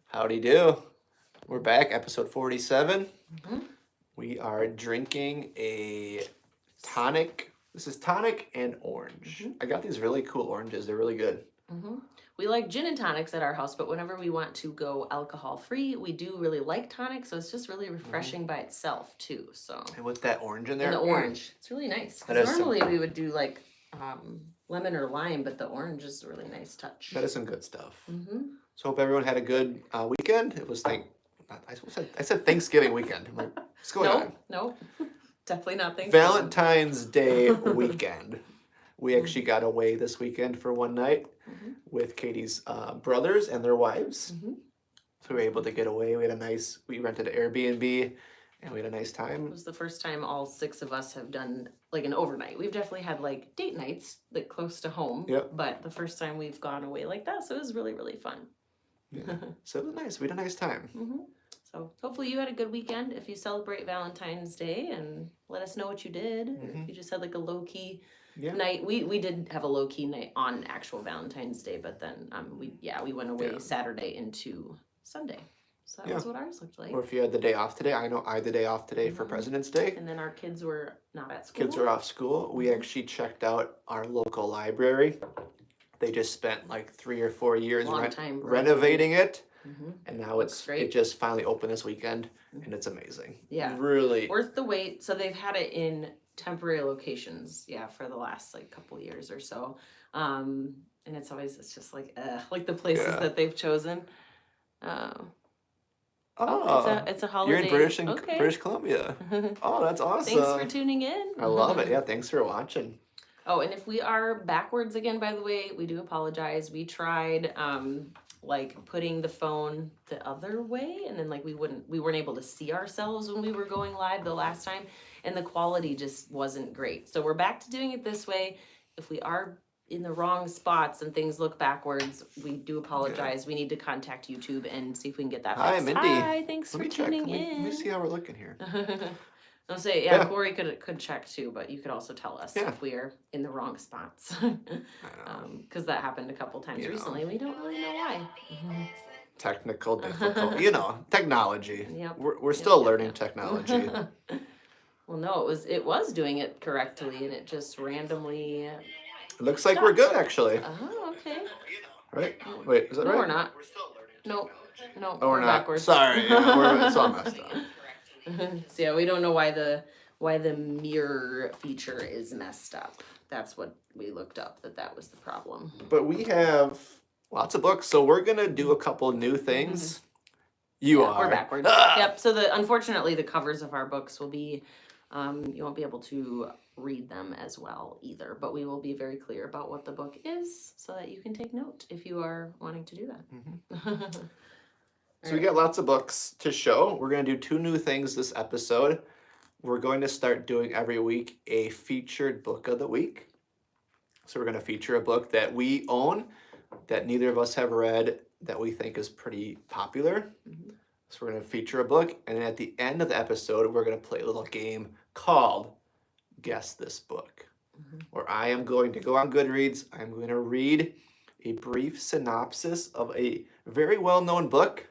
Howdy do. We're back, episode 47. We are drinking a tonic. This is tonic and orange. I got these really cool oranges. They're really good. We like gin and tonics at our house, but whenever we want to go alcohol-free, we do really like tonic, so it's just really refreshing by itself, too. So. And with that orange in there. And the orange. It's really nice. That is normally we would do like lemon or lime, but the orange is a really nice touch. That is some good stuff. So hope everyone had a good weekend. It was I said Thanksgiving weekend. I'm like, what's going on? No, definitely not Thanksgiving. Valentine's Day weekend. We actually got away this weekend for one night with Katie's brothers and their wives. So we were able to get away. We rented an Airbnb and we had a nice time. It was the first time all 6 of us have done like an overnight. We've definitely had like date nights like close to home, but the first time we've gone away like that. So it was really, really fun. Yeah. So it was nice. We had a nice time. So hopefully you had a good weekend if you celebrate Valentine's Day, and let us know what you did. If you just had like a low-key night. We did have a low-key night on actual Valentine's Day, but then we went away Saturday into Sunday. So that was what ours looked like. Or if you had the day off today. I know I had the day off today for President's Day. And then our kids were not at school. Kids were off school. We actually checked out our local library. They just spent like 3 or 4 years renovating it. And now it just finally opened this weekend, and it's amazing. Yeah. Really. Worth the wait. So they've had it in temporary locations, for the last like couple years or so. And it's just like the places that they've chosen. It's a holiday. You're in British Columbia. Oh, that's awesome. Thanks for tuning in. I love it. Yeah, thanks for watching. Oh, and if we are backwards again, by the way, we do apologize. We tried putting the phone the other way, and then we weren't able to see ourselves when we were going live the last time, and the quality just wasn't great. So we're back to doing it this way. If we are in the wrong spots and things look backwards, we do apologize. We need to contact YouTube and see if we can get that fixed. Hi, Mindy. Hi, thanks for tuning in. Let me see how we're looking here. I'll say, Corey could check too, but you could also tell us if we are in the wrong spots. Because that happened a couple times recently. We don't really know why. Technical difficulty, technology. Yep. We're still learning technology. Well, no, it was doing it correctly, and it just randomly. It looks like we're good, actually. Oh, okay. Right? Wait, is that right? No, we're not. We're still learning technology. No, we're not. Backwards. Sorry, it's all messed up. So we don't know why the mirror feature is messed up. That's what we looked up, that was the problem. But we have lots of books, so we're gonna do a couple new things. We're backwards. Yep. So unfortunately the covers of our books will be you won't be able to read them as well either, but we will be very clear about what the book is so that you can take note if you are wanting to do that. So we got lots of books to show. We're going to do 2 new things this episode. We're going to start doing every week a featured book of the week. So we're going to feature a book that we own, that neither of us have read, that we think is pretty popular. So we're going to feature a book, and then at the end of the episode, we're going to play a little game called Guess This Book, where I am going to go on Goodreads. I'm going to read a brief synopsis of a very well-known book.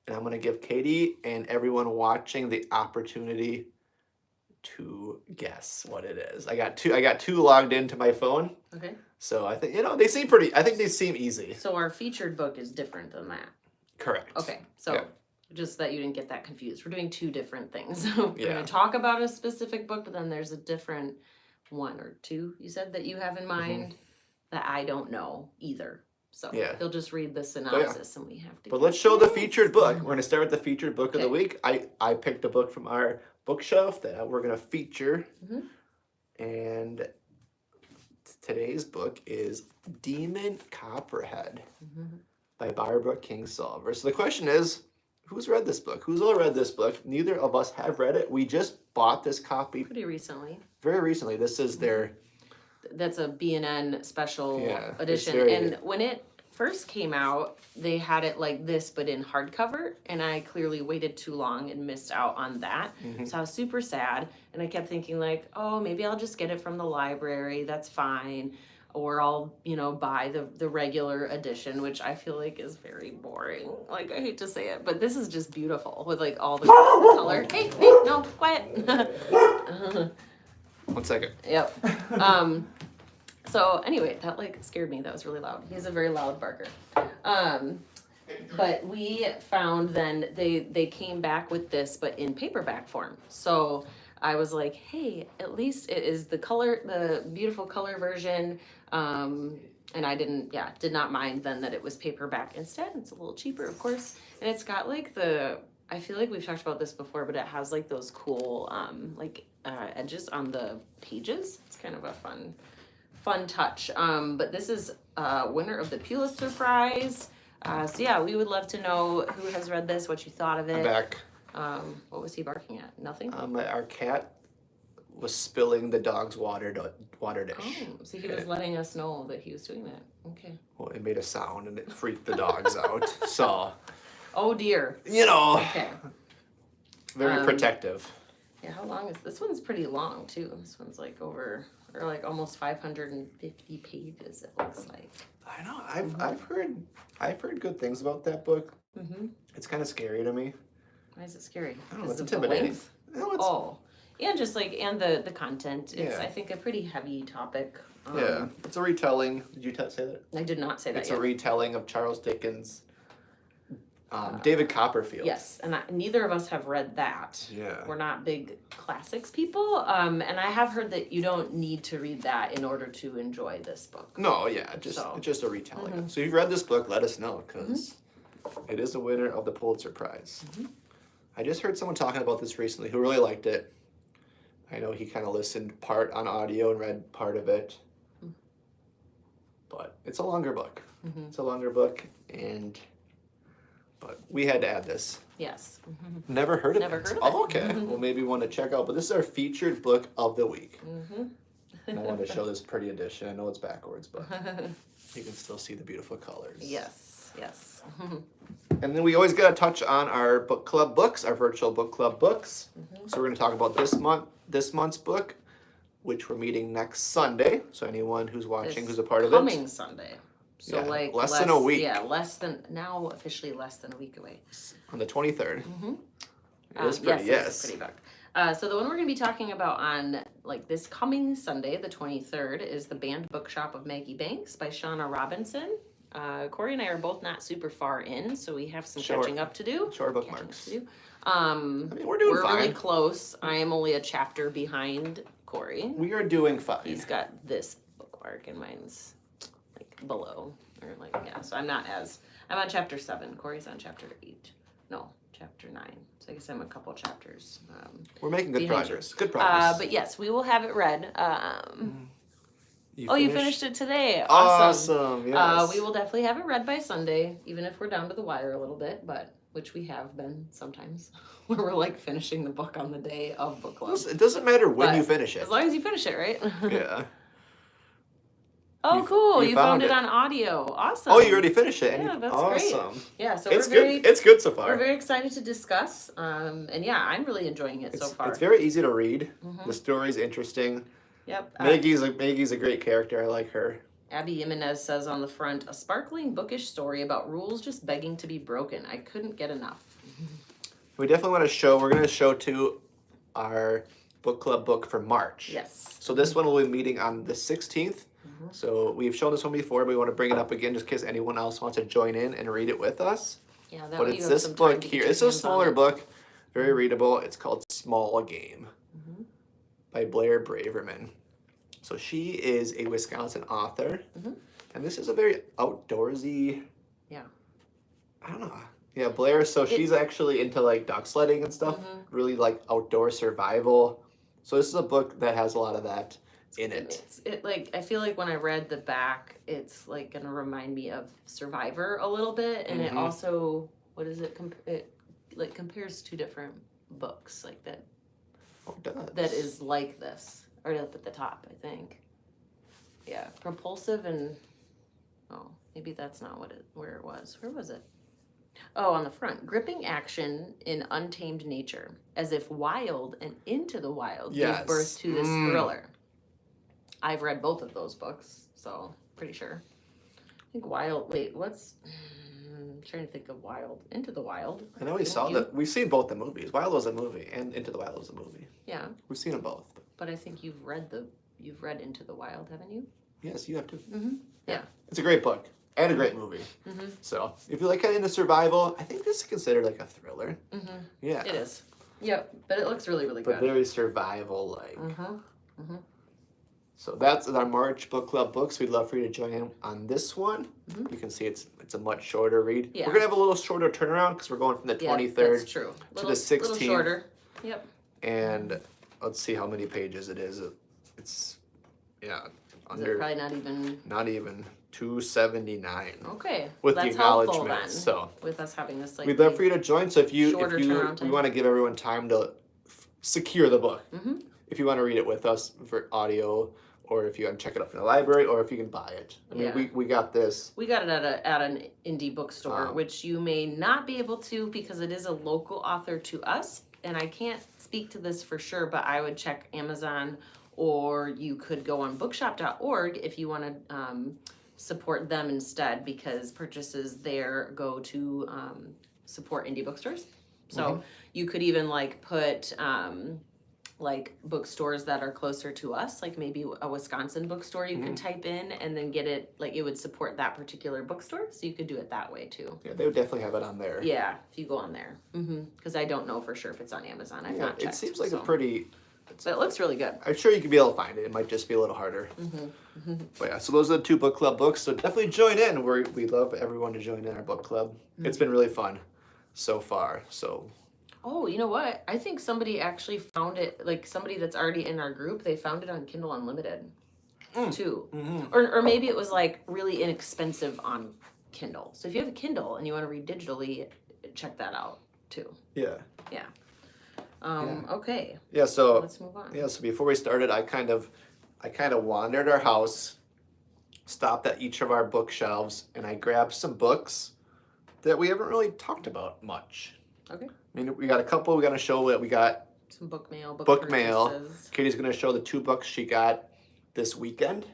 And I'm going to give Katie and everyone watching the opportunity to guess what it is. I got two logged into my phone. Okay. So I think they seem easy. So our featured book is different than that. Correct. Okay. So just that you didn't get that confused. We're doing 2 different things. We're going to talk about a specific book, but then there's a different 1 or 2 you said that you have in mind that I don't know either. So he'll just read the synopsis and we have to. But let's show the featured book. We're going to start with the featured book of the week. I picked a book from our bookshelf that we're going to feature. And today's book is Demon Copperhead by Barbara Kingsolver. So the question is, who's read this book? Who's all read this book? Neither of us have read it. We just bought this copy. Pretty recently. Very recently. This is their... That's a B&N special edition. And when it first came out, they had it like this, but in hardcover. And I clearly waited too long and missed out on that. So I was super sad. And I kept thinking like, oh, maybe I'll just get it from the library. That's fine. or I'll, you know, buy the regular edition, which I feel like is very boring. Like, I hate to say it, but this is just beautiful with like all the color. Hey, no, quiet. 1 second. Yep. So anyway, that like scared me. That was really loud. He's a very loud barker. But we found then they came back with this, but in paperback form. So I was like, hey, at least it is the beautiful color version. And I did not mind then that it was paperback instead. It's a little cheaper, of course. And it's got like I feel like we've talked about this before, but it has like those cool, edges on the pages. It's kind of a fun touch. But this is winner of the Pulitzer Prize. So yeah, we would love to know who has read this, what you thought of it. I'm back. What was he barking at? Nothing? Our cat was spilling the dog's water dish. Oh, so he was letting us know that he was doing that. Okay. Well, it made a sound and it freaked the dogs out. So. Oh dear. You know. Okay. Very protective. Yeah, how long is this one's pretty long too. This one's like almost 550 pages, it looks like. I know. I've heard good things about that book. Mm-hmm. It's kind of scary to me. Why is it scary? I don't know. It's intimidating. No, and just like the content. It's Yeah. I think a pretty heavy topic. Yeah, it's a retelling. Did you say that? I did not say that. It's yet. a retelling of Charles Dickens. David Copperfield. Yes, and neither of us have read that. Yeah. We're not big classics people, and I have heard that you don't need to read that in order to enjoy this book. No, yeah, it's just a retelling. So if you've read this book, let us know, because it is the winner of the Pulitzer Prize. I just heard someone talking about this recently who really liked it. I know he kind of listened part on audio and read part of it. But it's a longer book. It's a longer book, but we had to add this. Yes. Never heard of it. Never heard of it. Oh, okay. Well, maybe one to check out. But this is our featured book of the week. And I wanted to show this pretty edition. I know it's backwards, but you can still see the beautiful colors. Yes. Yes. And then we always got to touch on our book club books, our virtual book club books. So we're going to talk about this month's book, which we're meeting next Sunday. So anyone who's watching, who's a part of it. Coming Sunday. So Yeah, like less than a week. Yeah, now officially less than a week away. On the 23rd. It is Yes. pretty, yes. It's a pretty book. So the one we're going to be talking about on like this coming Sunday, the 23rd, is The Banned Bookshop of Maggie Banks by Shauna Robinson. Corey and I are both not super far in, so we have some catching up to do. Short bookmarks. I mean, we're doing fine. Really close. I am only a chapter behind Corey. We are doing fine. He's got this bookmark and mine's like below, or like, yeah, so I'm on chapter 7. Corey's on chapter 8. No, chapter 9. So I guess I'm a couple chapters. We're making good behind progress. Good progress. But yes, we will have it read. You you finished it today. Awesome. Awesome, yes. We will definitely have it read by Sunday, even if we're down to the wire a little bit, but which we have been sometimes, where we're like finishing the book on the day of book club. It doesn't matter when But you finish it. As long as you finish it, right? Yeah. Oh, cool. you You found found it it. on audio. Awesome. Oh, you already finished it. Yeah, that's awesome. great. Yeah, so It's we're very, good. It's good so we're far. very excited to discuss. And yeah, I'm really enjoying it so far. It's very easy to read. The story's interesting. Yep. Maggie's a great character. I like her. Abby Jimenez says on the front, a sparkling bookish story about rules just begging to be broken. I couldn't get enough. We definitely want to show. We're going to show too our book club book for March. Yes. So this one will be meeting on the 16th. So we've shown this one before, but we want to bring it up again just in case anyone else wants to join in and read it with us. Yeah, that But way you it's have this some time book to get here. your It's a hands on smaller it. book, very readable. It's called Small Game by Blair Braverman. So she is a Wisconsin author, and this is a very outdoorsy. Yeah. I don't know. Yeah, Blair. So she's actually into like dog sledding and stuff. Really like outdoor survival. So this is a book that has a lot of that in it. I feel like when I read the back, it's like gonna remind me of Survivor a little bit, and it also it like compares two different books like that. Oh, it does. That is like this, or up at the top, I think. Yeah, propulsive and maybe that's not where it was. Where was it? Oh, on the front, gripping action in untamed nature, as if Wild and Into the Wild gave birth to this thriller. I've read both of those books, So pretty sure. I think Wild. Wait, what's? I'm trying to think of Wild. Into the Wild. I know we saw that. We've seen both the movies. Wild was a movie, and Into the Wild was a movie. Yeah. We've seen them both. But I think you've read Into the Wild, haven't you? Yes, you have to. Mm-hmm. Yeah. It's a great book and a great movie. Mm-hmm. So if you like kind of into survival, I think this is considered like a thriller. Mm-hmm. Yeah. It is. Yep. But it looks really, really But good. very survival-like. Mm-hmm. Mm-hmm. So that's our March book club books. We'd love for you to join in on this one. Mm-hmm. You can see it's a much shorter read. Yeah. We're gonna have a little shorter turnaround because we're going from the 23rd that's true. to the 16th. Little shorter. Yep. And let's see how many pages it is. It's under Probably not even 279. Okay. With that's the helpful acknowledgements. then. So With us having this like we'd love for you to join. So if you shorter turnaround we time. want to give everyone time to secure the book. Mm-hmm. If you want to read it with us for audio, or if you want to check it out from the library, or if you can buy it. I mean, we got this. We got it at an indie bookstore, which you may not be able to because it is a local author to us. And I can't speak to this for sure, but I would check Amazon, or you could go on bookshop.org if you want to support them instead, because purchases there go to support indie bookstores. So you could even like put like bookstores that are closer to us, like maybe a Wisconsin bookstore you can type in and then get it, like it would support that particular bookstore. So you could do it that way too. Yeah, they would definitely have it on there. Yeah, if you go on there. Because I don't know for sure if it's on Amazon. I've not checked. It seems like so. a pretty... But it looks really good. I'm sure you could be able to find it. It might just be a little harder. But yeah, so those are the 2 book club books. So definitely join in. We love everyone to join in our book club. It's been really fun so far. So... Oh, you know what? I think somebody actually found it, like somebody that's already in our group, they found it on Kindle Unlimited too. Or maybe it was like really inexpensive on Kindle. So if you have a Kindle and you want to read digitally, check that out too. Yeah. Yeah. Okay. Yeah, so... Let's move on. Yeah, so before we started, I kind of wandered our house, stopped at each of our bookshelves, and I grabbed some books that we haven't really talked about much. Okay. I mean, we got a couple. We got to show that we got Some book mail. book mail. Katie's going to show the 2 books she got this weekend.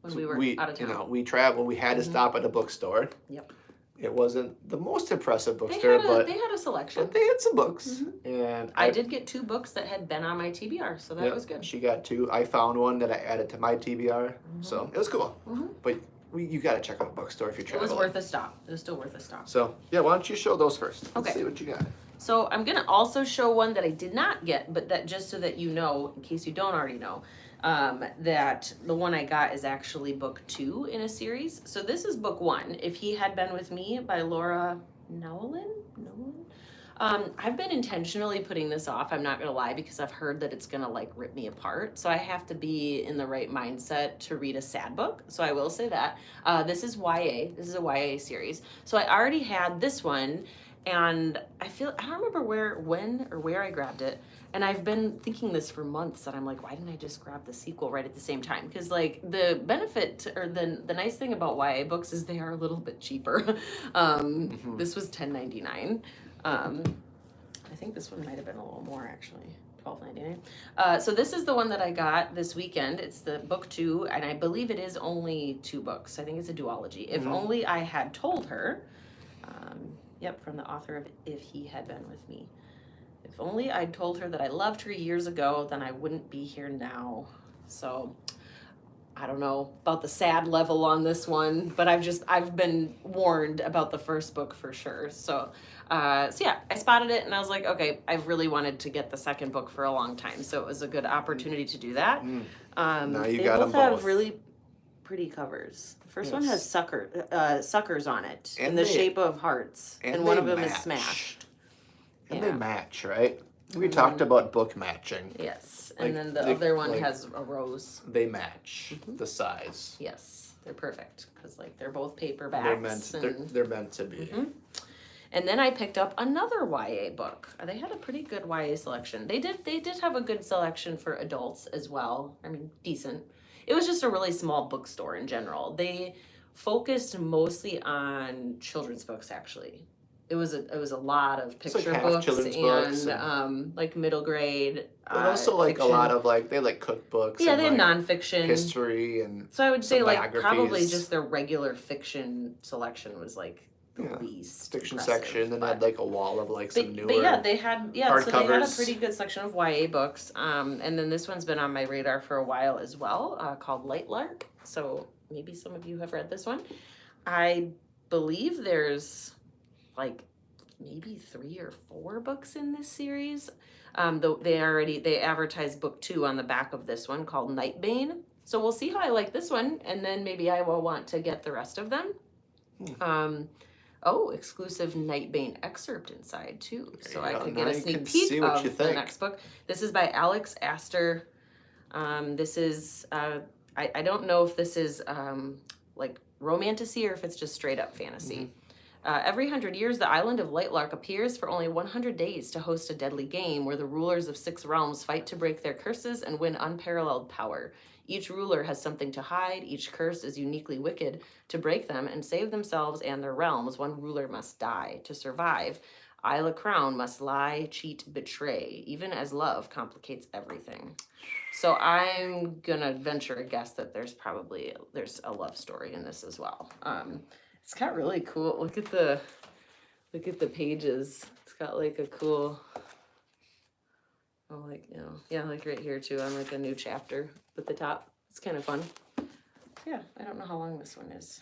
When we were out of town. You know, we traveled. We had to stop at a bookstore. Yep. It wasn't the most impressive They bookstore, had a selection. but they had some books. And I did get 2 books that had been on my TBR, so that was good. She got 2. I found one that I added to my TBR, so it was cool. But you got to check out a bookstore if you're It traveling. was worth a stop. It was still worth a stop. So yeah, why don't you show those first? Let's Okay. see what you got. So I'm gonna also show one that I did not get, but that just so that you know, in case you don't already know, that the one I got is actually book 2 in a series. So this is book 1, If He Had Been With Me by Laura Nolan. I've been intentionally putting this off, I'm not gonna lie, because I've heard that it's gonna like rip me apart. So I have to be in the right mindset to read a sad book. So I will say that. This is YA, this is a YA series. So I already had this one, and I don't remember when or where I grabbed it. And I've been thinking this for months, that I'm like, why didn't I just grab the sequel right at the same time? Because like the benefit or the nice thing about YA books is they are a little bit cheaper. This was $10.99. I think this one might have been a little more actually. $12.99. So this is the one that I got this weekend. It's the book 2, and I believe it is only 2 books. I think it's a duology. If only I had told her. Yep, from the author of If He Had Been With Me. If only I'd told her that I loved her years ago, then I wouldn't be here now. So I don't know about the sad level on this one, but I've been warned about the first book for sure. So yeah, I spotted it and I was like, okay, I've really wanted to get the second book for a long time. So it was a good opportunity to do that. Now you they got both them have both. really pretty covers. The first one has suckers on it in And the they- shape of hearts, and one of them is smashed. And Yeah. they match, right? We talked about book matching. Yes, Like, and then the they- other one like- has a rose. They match the size. Yes, they're perfect because like they're both paperbacks. They're meant to be. And then I picked up another YA book. They had a pretty good YA selection. They did have a good selection for adults as well. I mean, decent. It was just a really small bookstore in general. They focused mostly on children's books actually. it was a lot of It's like picture half books children's books and like middle grade. But also like fiction. a lot of like they had like cookbooks. Yeah, and they had like nonfiction history and so I would say some like probably biographies. just their regular fiction selection was like the Yeah. least Fiction impressive, section, and but, had like a wall of like some newer. But yeah, they had so they had a hardcovers. pretty good section of YA books. And then this one's been on my radar for a while as well, called Light Lark. So maybe some of you have read this one. I believe there's like maybe 3 or 4 books in this series. They advertised book 2 on the back of this one called Nightbane. So we'll see how I like this one, and then maybe I will want to get the rest of them. Exclusive Nightbane excerpt inside too, so I could get a sneak peek of the next book. This is by Alex Astor. This is I don't know if this is like romantasy or if it's just straight up fantasy. Every 100 years, the island of Lightlark appears for only 100 days to host a deadly game where the rulers of 6 realms fight to break their curses and win unparalleled power. Each ruler has something to hide. Each curse is uniquely wicked. To break them and save themselves and their realms, one ruler must die. To survive, Isla Crown must lie, cheat, betray, even as love complicates everything. So I'm gonna venture a guess that there's a love story in this as well. It's got really cool. Look at the pages. It's got like a cool. Like like right here too on like a new chapter at the top. It's kind of fun. Yeah, I don't know how long this one is.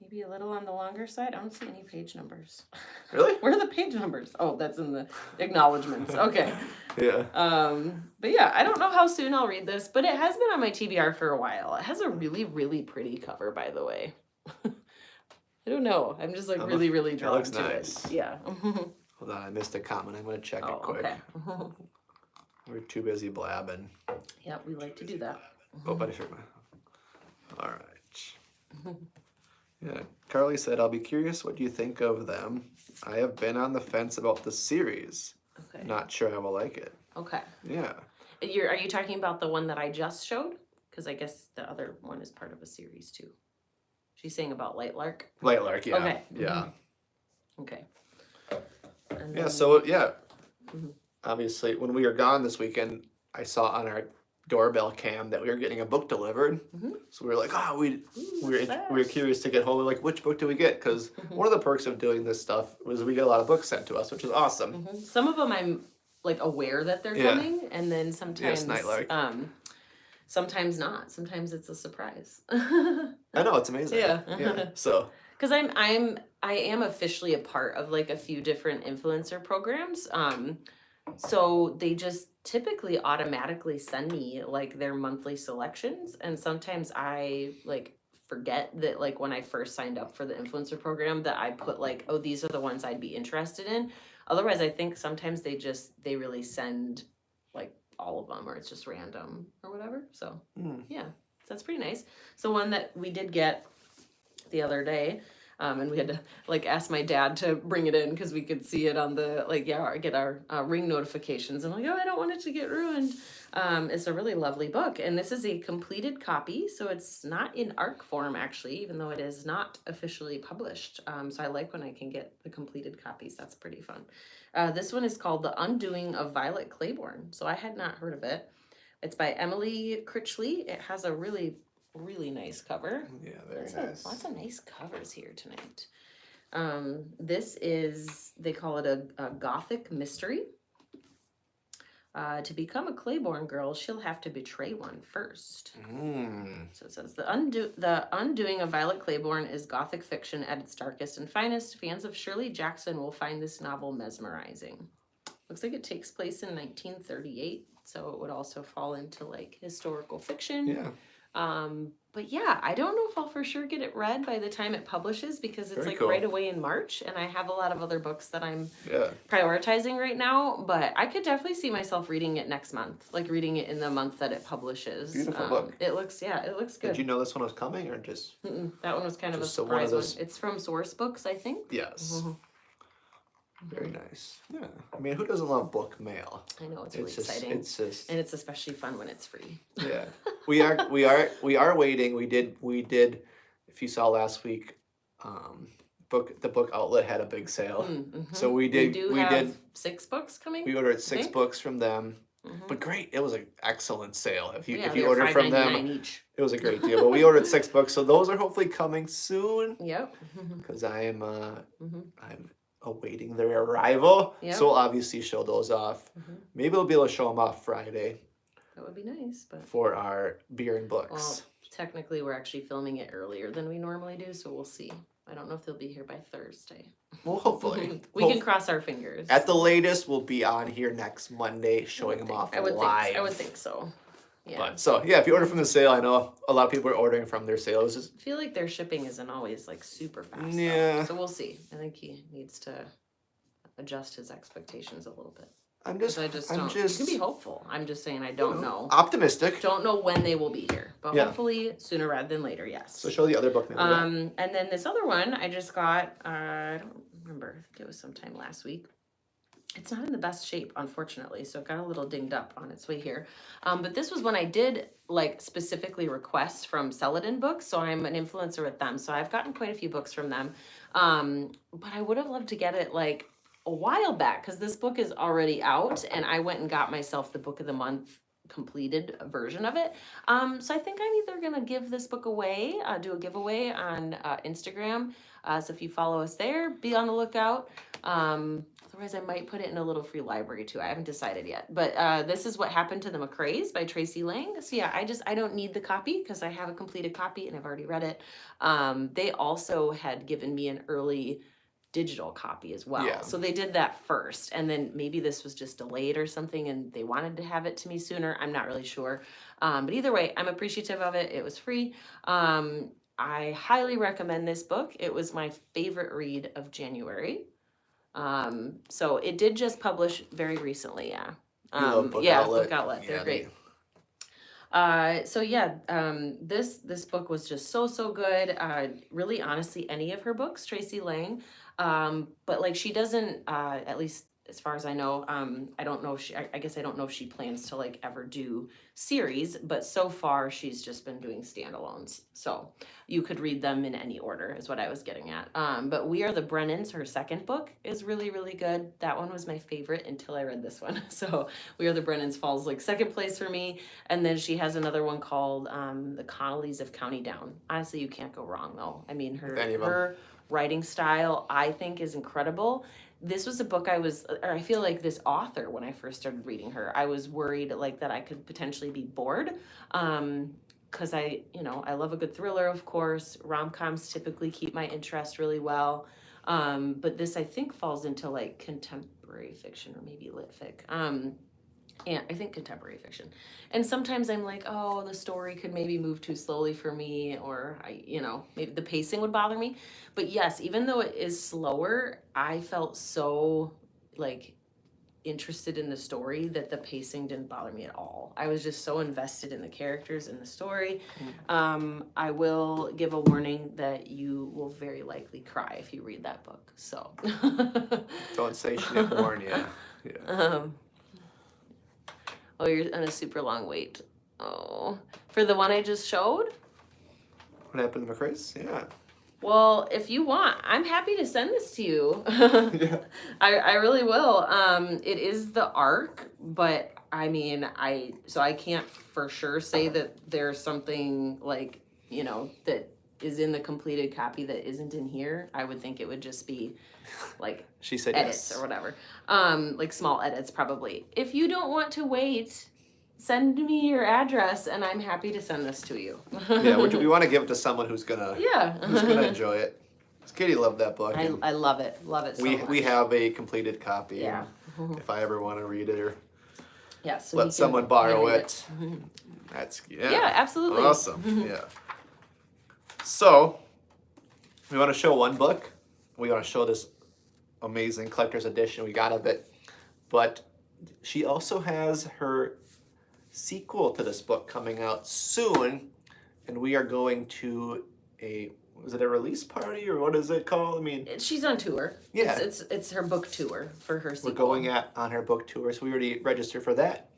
Maybe a little on the longer side. I don't see any page numbers. Really? Where are the page numbers? Oh, that's in the acknowledgements. Okay. Yeah. But yeah, I don't know how soon I'll read this, but it has been on my TBR for a while. It has a really, really pretty cover, by the way. I don't know. I'm just like really drawn to nice. it. Yeah. Hold on, I missed a comment. I'm gonna check it quick. Okay. We're too busy blabbing. Yeah, we like to do that. Oh, buddy, sure. All right. Yeah, Carly said, "I'll be curious what you think of them. I have been on the fence about the series. Okay. Not sure I will like it." Okay. Yeah. Are you talking about the one that I just showed? Because I guess the other one is part of a series too. She's saying about Lightlark. Lightlark, yeah. Okay. Yeah. Okay. Yeah. So yeah. Obviously, when we were gone this weekend, I saw on our doorbell cam that we were getting a book delivered. So we were like, we were curious to get hold of like which book do we get, because one of the perks of doing this stuff was we get a lot of books sent to us, which is awesome. Some of them I'm like aware that they're coming, and then sometimes sometimes not. Sometimes it's a surprise. I know, it's amazing. Yeah. So because I am officially a part of like a few different influencer programs. So they just typically automatically send me like their monthly selections, and sometimes I like forget that like when I first signed up for the influencer program that I put like, oh, these are the ones I'd be interested in. Otherwise, I think sometimes they really send like all of them, or it's just random or whatever. So yeah, so that's pretty nice. So one that we did get the other day, and we had to like ask my dad to bring it in because we could see it on the get our ring notifications. I'm like, oh, I don't want it to get ruined. It's a really lovely book, and this is a completed copy, so it's not in ARC form actually, even though it is not officially published. So I like when I can get the completed copies. That's pretty fun. This one is called The Undoing of Violet Claiborne. So I had not heard of it. It's by Emily Critchley. It has a really nice cover. Yeah, very nice. Lots of nice covers here tonight. This is, they call it a gothic mystery. To become a Claiborne girl, she'll have to betray one first. So it says, the Undoing of Violet Claiborne is gothic fiction at its darkest and finest. Fans of Shirley Jackson will find this novel mesmerizing. Looks like it takes place in 1938, so it would also fall into like historical fiction. Yeah. But yeah, I don't know if I'll for sure get it read by the time it publishes, because it's Very like cool. right away in March, and I have a lot of other books that I'm Yeah. prioritizing right now, but I could definitely see myself reading it next month, like reading it in the month that it publishes. Beautiful book. It looks good. Did you know this one was coming, or just? That one was kind of a Just one of surprise one. those- It's from Source Books, I think. Yes. Very nice. Yeah. I mean, who doesn't love book mail? I know, it's really exciting. It's just. And it's especially fun when it's free. Yeah. We are waiting. We did. If you saw last week, the book outlet had a big sale. Mm-hmm. So we did 6 books coming. We ordered 6 books from them. Mm-hmm. But great, it was an excellent sale. If you they were order from them, each. it was a great deal. But we ordered 6 books, so those are hopefully coming soon. Yep. Because I'm awaiting their arrival. Yep. So we'll obviously show those off. Maybe we'll be able to show them off Friday. That would be nice, but for our beer and books. Well, technically, we're actually filming it earlier than we normally do, so we'll see. I don't know if they'll be here by Thursday. Well, hopefully. We can cross our fingers. At the latest, we'll be on here next Monday showing them off live. I would think so. Yeah. But, so, yeah, if you order from the sale, I know a lot of people are ordering from their sales. I feel like their shipping isn't always like super fast. Yeah. Though. So we'll see. I think he needs to adjust his expectations a little bit. I'm just you can be hopeful. I'm just saying I don't know. Optimistic. Don't know when they will be here, but hopefully sooner rather than later. Yes. So show the other book now. And then this other one I just got. I don't remember. I think it was sometime last week. It's not in the best shape, unfortunately, so it got a little dinged up on its way here. But this was when I did like specifically requests from Celadon Books, so I'm an influencer with them. So I've gotten quite a few books from them. But I would have loved to get it like a while back because this book is already out and I went and got myself the book of the month completed version of it. So I think I'm either going to give this book away, do a giveaway on Instagram. So if you follow us there, be on the lookout. Otherwise I might put it in a little free library too. I haven't decided yet, but this is What Happened to the McCraes by Tracy Lang. So yeah, I don't need the copy because I have a completed copy and I've already read it. They also had given me an early digital copy as well. Yeah. So they did that first and then maybe this was just delayed or something and they wanted to have it to me sooner. I'm not really sure. But either way, I'm appreciative of it. It was free. I highly recommend this book. It was my favorite read of January. So it did just publish very recently. Yeah. Book Outlet. They're great. This book was just so good. Really, honestly, any of her books, Tracy Lang. But like she doesn't, at least as far as I know, I don't know if I guess I don't know if she plans to like ever do series, but so far she's just been doing standalones. So you could read them in any order is what I was getting at. But We Are the Brennans, her second book is really, really good. That one was my favorite until I read this one. So We Are the Brennans falls like second place for me. And then she has another one called The Connollys of County Down. Honestly, you can't go wrong though. I mean, her writing style I think is incredible. This was a book I feel like this author, when I first started reading her, I was worried like that I could potentially be bored. Cause I love a good thriller, of course. Rom-coms typically keep my interest really well. But this I think falls into like contemporary fiction or maybe lit fic. Yeah, I think contemporary fiction. And sometimes I'm like, oh, the story could maybe move too slowly for me, or maybe the pacing would bother me. But yes, even though it is slower, I felt so like interested in the story that the pacing didn't bother me at all. I was just so invested in the characters and the story. I will give a warning that you will very likely cry if you read that book. So don't say she didn't warn you. Yeah. Oh, you're on a super long wait. Oh, for the one I just showed? What Happened to McCrae's? Yeah. Well, if you want, I'm happy to send this to you. Yeah. I really will. It is the ARC, but I mean, I can't for sure say that there's something like, that is in the completed copy that isn't in here. I would think it would just be like she said edits yes. Or whatever. Like small edits probably. If you don't want to wait, send me your address and I'm happy to send this to you. Yeah, we want to give it to someone who's gonna enjoy it. Katie loved that book. I love it. Love it so much. We have a completed copy. Yeah. If I ever want to read it or so let someone borrow it. That's Yeah, absolutely. Awesome. Yeah. So we want to show one book. We want to show this amazing collector's edition we got of it. But she also has her sequel to this book coming out soon. And we are going to was it a release party or what is it called? I mean, she's on tour. Yeah. It's her book tour for her sequel. We're going on her book tour, so we already registered for that.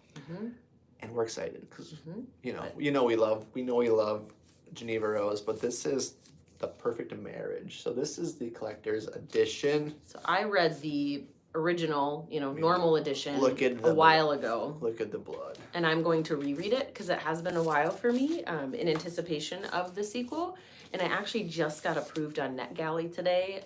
And we're excited because we love Geneva Rose, but this is The Perfect Marriage. So this is the collector's edition. So I read the original, normal edition Look at a while ago. Look at the blood. And I'm going to reread it because it has been a while for me in anticipation of the sequel. And I actually just got approved on NetGalley today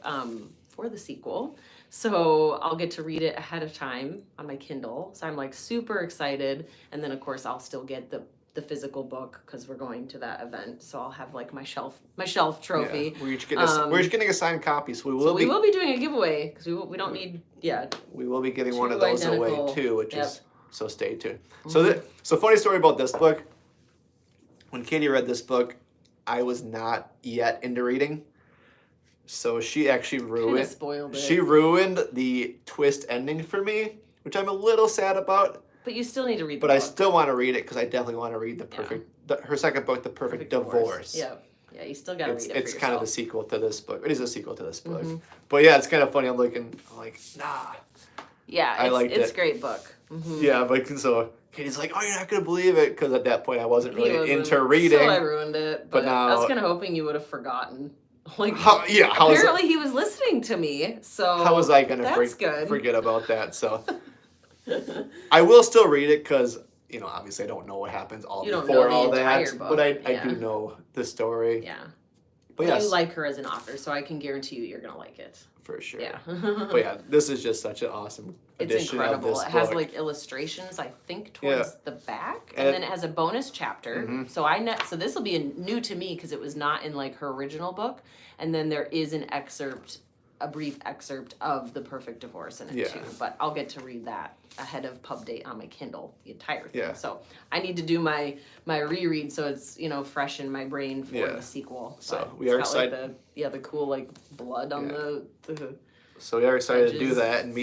for the sequel. So I'll get to read it ahead of time on my Kindle. So I'm like super excited. And then of course I'll still get the physical book because we're going to that event. So I'll have like my shelf trophy. Yeah, we're each getting a signed copy. So we will be doing a giveaway because we don't need, we will be giving one of those identical, away too, which is, so stay tuned. Mm-hmm. So funny story about this book. When Katie read this book, I was not yet into reading. So she actually spoiled it. She ruined the twist ending for me, which I'm a little sad about. But you still need to read the book. book. I still want to read it because I definitely want to read her second book, The Perfect Divorce. Yeah. Yeah, you still got to read it. It's kind of the sequel to this book. It is a sequel to this book. Mm-hmm. But yeah, it's kind of funny. I'm like, nah. Yeah, it's a great book. Mm-hmm. Yeah, but so Katie's like, oh, you're not going to believe it. Because at that point, I wasn't really into reading. So I ruined it. But now, I was kind of hoping you would have forgotten. Apparently he was listening to me. So how was I going to forget about that? So I will still read it because, obviously I don't know what happens before all that. Book. But I do know the story. Yeah. But yes. You like her as an author, so I can guarantee you're going to like it. For sure. Yeah. But yeah, this is just such an awesome edition. It's incredible. Of this it book. has like illustrations, I think, towards the back, and then it has a bonus chapter. Mm-hmm. So this will be new to me because it was not in like her original book, and then there is a brief excerpt of The Perfect Divorce in it too. But I'll get to read that ahead of pub date on my Kindle, the entire thing. Yeah. So I need to do my reread so it's fresh in my brain for the sequel. So we are excited. Like the cool like blood on the. So we are excited edges. To do that and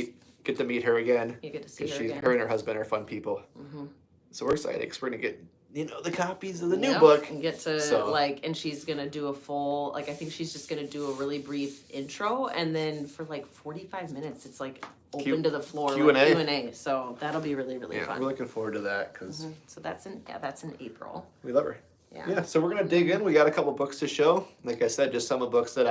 get to meet her again. You get to see her again. Her and her husband are fun people. Mm-hmm. So we're excited because we're gonna get the copies of the new book book and get to and she's gonna do a full I think she's just gonna do a really brief intro and then for like 45 minutes it's like open to the floor Q&A. So that'll be really really fun. We're looking forward to that because so that's in April. We love her. Yeah. So we're gonna dig in. We got a couple books to show. Like I said, just some of the books that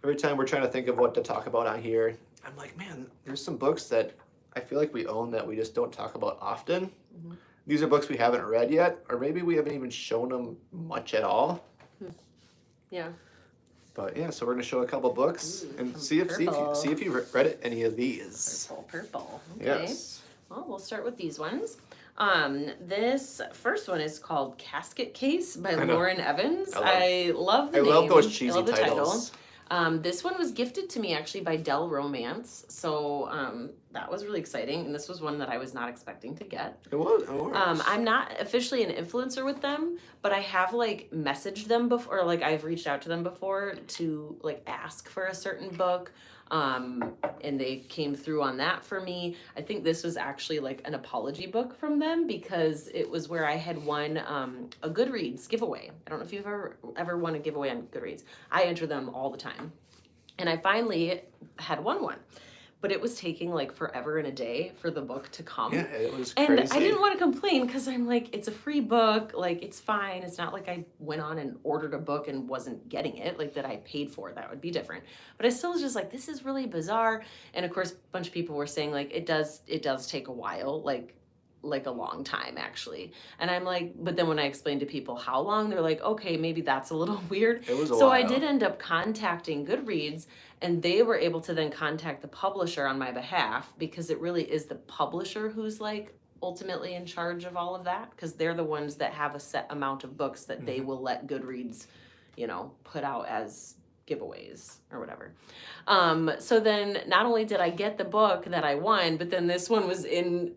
every time we're trying to think of what to talk about on here, I'm like, man, there's some books that I feel like we own that we just don't talk about often. Mm-hmm. These are books we haven't read yet, or maybe we haven't even shown them much at all. Yeah. But yeah, so we're gonna show a couple books and see if you read any of these. Purple. Okay. Yes. Well, we'll start with these ones. This first one is called Casket Case by Lauren Evans. I love the name. I love those cheesy I love the titles. Title. This one was gifted to me actually by Dell Romance, so that was really exciting. And this was one that I was not expecting to get. It was. I'm not officially an influencer with them, but I have like messaged them before, or like I've reached out to them before to like ask for a certain book. And they came through on that for me. I think this was actually like an apology book from them because it was where I had won a Goodreads giveaway. I don't know if you've ever won a giveaway on Goodreads. I enter them all the time. And I finally had won one. But it was taking like forever and a day for the book to come. Yeah, it was crazy. And I didn't want to complain because I'm like, it's a free book. Like, it's fine. It's not like I went on and ordered a book and wasn't getting it, like that I paid for. That would be different. But I still was just like, this is really bizarre. And of course, a bunch of people were saying like, it does take a while, like a long time actually. And I'm like, but then when I explained to people how long, they're like, okay, maybe that's a little weird. It was a so while. I did end up contacting Goodreads, and they were able to then contact the publisher on my behalf because it really is the publisher who's like ultimately in charge of all of that because they're the ones that have a set amount of books that they will let Goodreads, put out as giveaways or whatever. So then not only did I get the book that I won, but then this one was in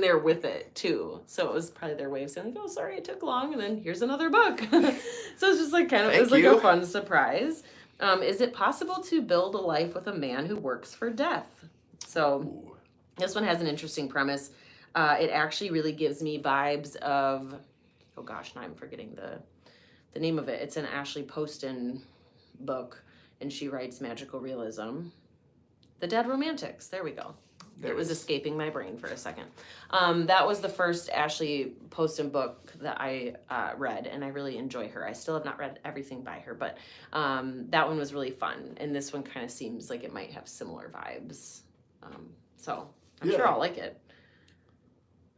there with it too. So it was probably their way of saying like, oh, sorry it took long, and then here's another book. So it's just like it was like a fun surprise. Is it possible to build a life with a man who works for death? So this one has an interesting premise. It actually really gives me vibes of, oh gosh, now I'm forgetting the name of it. It's an Ashley Poston book, and she writes magical realism. The Dead Romantics. There we go. It was escaping my brain for a second. That was the first Ashley Poston book that I read, and I really enjoy her. I still have not read everything by her, but that one was really fun. And this one kind of seems like it might have similar vibes. So I'm sure I'll like it.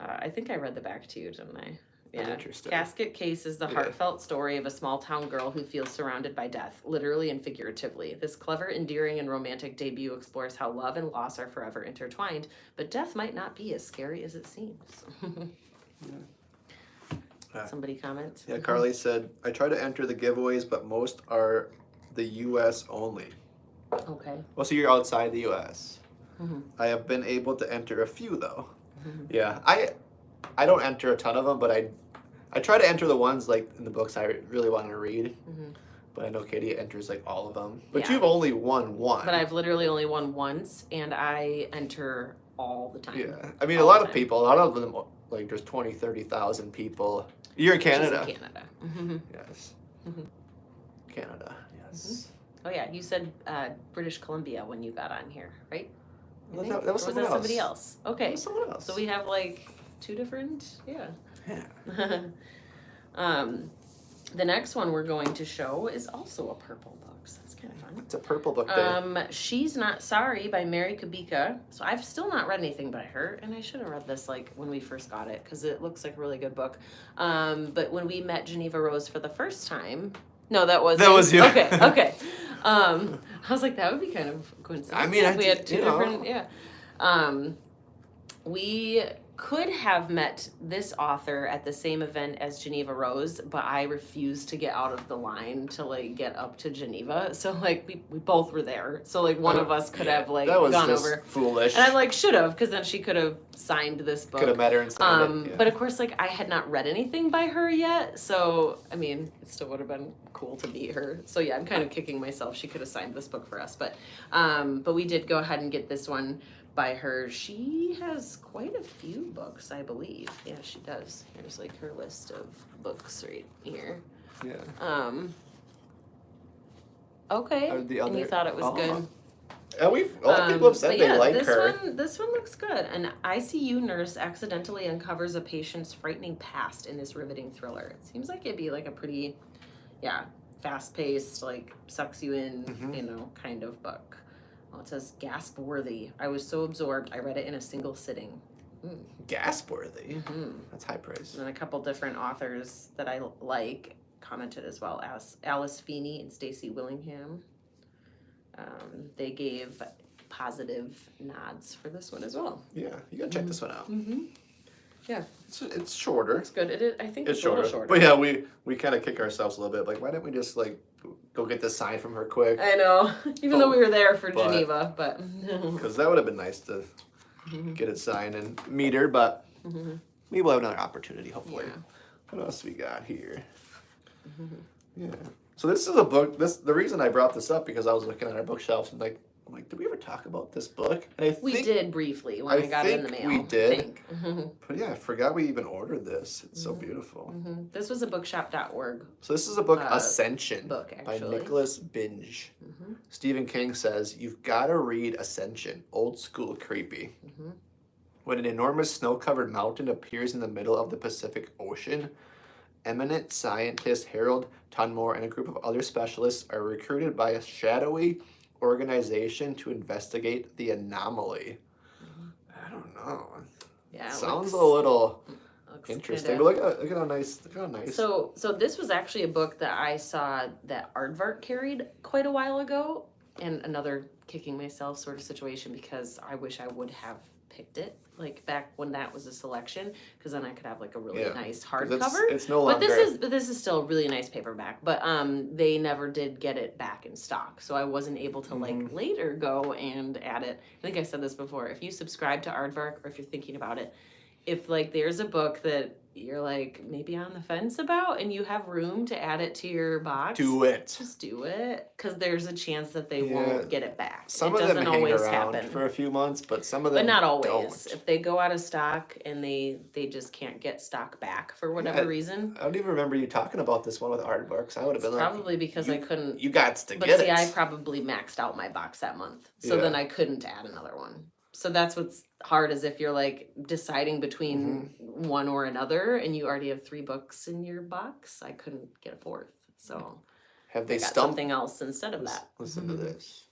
I think I read the back to you, didn't I? Yeah. Interesting. Casket Case is the heartfelt story of a small town girl who feels surrounded by death, literally and figuratively. This clever, endearing, and romantic debut explores how love and loss are forever intertwined, but death might not be as scary as it seems. Somebody comment? Yeah, Carly said, I try to enter the giveaways, but most are the U.S. only. Okay. Well, so you're outside the U.S. Mm-hmm. I have been able to enter a few, though. Mm-hmm. Yeah, I don't enter a ton of them, but I try to enter the ones like in the books I really want to read. Mm-hmm. But I know Katie enters like all of them. But you've only won one. But I've literally only won once, and I enter all the time. Yeah, I mean, a lot of them, like there's 20, 30,000 people. You're in Canada. In Canada. Mm-hmm. Yes. Mm-hmm. Canada, yes. Mm-hmm. Oh yeah, you said British Columbia when you got on here, right? That was somebody else. Okay. That was someone else. So we have like two different, Yeah. The next one we're going to show is also a purple book, so that's kind of fun. It's a purple book day. She's Not Sorry by Mary Kubica. So I've still not read anything by her, and I should have read this like when we first got it because it looks like a really good book. But when we met Geneva Rose for the first time, no, that was you. Okay. I was like, that would be kind of coincidence. I mean, if we had two different, we could have met this author at the same event as Geneva Rose, but I refused to get out of the line to like get up to Geneva. So like we both were there. So like one of us could have like gone over. Foolish. And I like should have, because then she could have signed this book. Could have met her and signed it. But of course, like I had not read anything by her yet. So I mean, it still would have been cool to meet her. So yeah, I'm kind of kicking myself. She could have signed this book for us, but we did go ahead and get this one by her. She has quite a few books, I believe. Yeah, she does. Here's like her list of books right here. Yeah. Okay. And you thought it was good. A lot of people have said they like her. This one looks good. An ICU nurse accidentally uncovers a patient's frightening past in this riveting thriller. It seems like it'd be like a pretty, fast-paced, like sucks you in, kind of book. Oh, it says gasp worthy. I was so absorbed, I read it in a single sitting. Gasp worthy? Mm-hmm. That's high praise. And a couple different authors that I like commented as well, as Alice Feeney and Stacey Willingham. They gave positive nods for this one as well. Yeah, you gotta check this one out. Mm-hmm. Yeah. It's shorter. It's good. It is, I think it's shorter. A little shorter. But yeah, we kind of kick ourselves a little bit. Like, why didn't we just like go get this sign from her quick? I know. Even though we were there for Geneva, but because that would have been nice to get it signed and meet her, but maybe we'll have another opportunity, hopefully. Yeah. What else we got here? Yeah. So this is a book. The reason I brought this up because I was looking at our bookshelves and I'm like, did we ever talk about this book? And we did briefly when I got it in the mail. We did. But yeah, I forgot we even ordered this. It's so beautiful. This was a bookshop.org. So this is a book, Ascension, by Nicholas Binge. Stephen King says, you've got to read Ascension, old school creepy. When an enormous snow-covered mountain appears in the middle of the Pacific Ocean, eminent scientist Harold Tunmore and a group of other specialists are recruited by a shadowy organization to investigate the anomaly. I don't know. Yeah, sounds a little interesting. But look at how nice. So this was actually a book that I saw that Aardvark carried quite a while ago, and another kicking myself sort of situation because I wish I would have picked it like back when that was a selection, because then I could have like a really nice hardcover. It's no longer. But this is still a really nice paperback. But they never did get it back in stock, so I wasn't able to like later go and add it. I think I said this before. If you subscribe to Aardvark, or if you're thinking about it, if like there's a book that you're like maybe on the fence about and you have room to add it to your box, do it. Just do it, because there's a chance that they won't get it back. Some of them hang around for a few months, but some of them not always. Don't. If they go out of stock and they just can't get stock back for whatever reason. I don't even remember you talking about this one with Aardvark. I would have been probably because I couldn't. You got to get it. But see, I probably maxed out my box that month, so then I couldn't add another one. So that's what's hard, is if you're like deciding between one or another and you already have 3 books in your box. I couldn't get a 4th. So have they I got stumbled something else instead of that. Listen to this.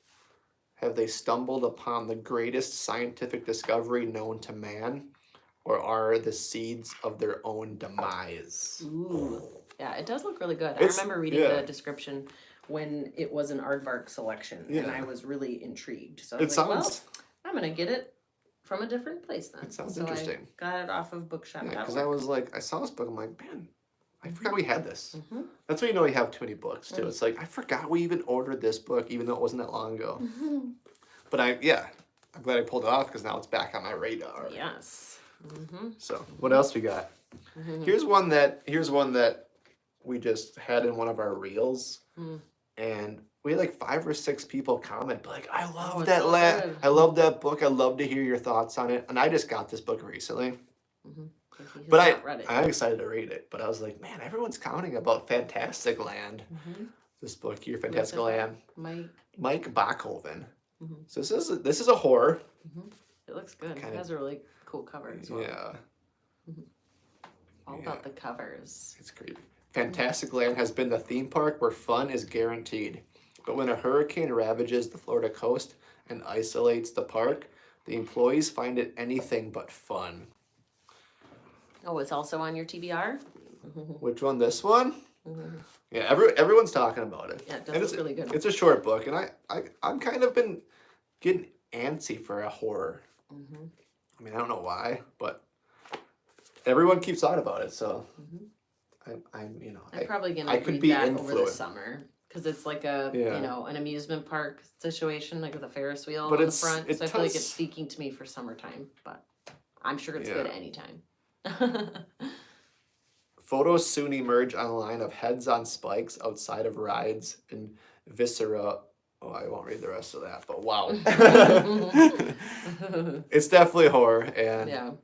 Have they stumbled upon the greatest scientific discovery known to man, or are the seeds of their own demise? Ooh. Yeah, it does look really good. It's- I remember reading the description when it was an aardvark selection, and I was really intrigued. So I was well, I'm going to get it from a different place then. It sounds so interesting. I got it off of Bookshop. Yeah, because I was like, I saw this book, I'm like, man, I forgot we had this. Mm-hmm. That's when you know you have too many books, too. It's like, I forgot we even ordered this book, even though it wasn't that long ago. But I'm glad I pulled it off, because now it's back on my radar. Yes. So, what else we got? Here's one that we just had in one of our reels, and we had like 5 or 6 people comment, like, I love that I love that book. I'd love to hear your thoughts on it. And I just got this book recently. But I'm excited to read it. But I was like, man, everyone's commenting about Fantastic Land. This book here, Fantastic Land. Mike Bachhoven. So this is a horror. It looks good. It has a really cool cover as well. Yeah. All about the covers. It's creepy. Fantastic Land has been the theme park where fun is guaranteed. But when a hurricane ravages the Florida coast and isolates the park, the employees find it anything but fun. Oh, it's also on your TBR? Which one? This one? Yeah, everyone's talking about it. Yeah, it does look really good. It's a short book, and I'm kind of been getting antsy for a horror. I mean, I don't know why, but everyone keeps on about it, so I'm probably gonna read that over the summer, because it's like a an amusement park situation, like with a Ferris wheel on the front. So I feel like it's speaking to me for summertime, but I'm sure it's good anytime. Photos soon emerge online of heads on spikes outside of rides in Viscera. Oh, I won't read the rest of that, but wow. It's definitely horror, and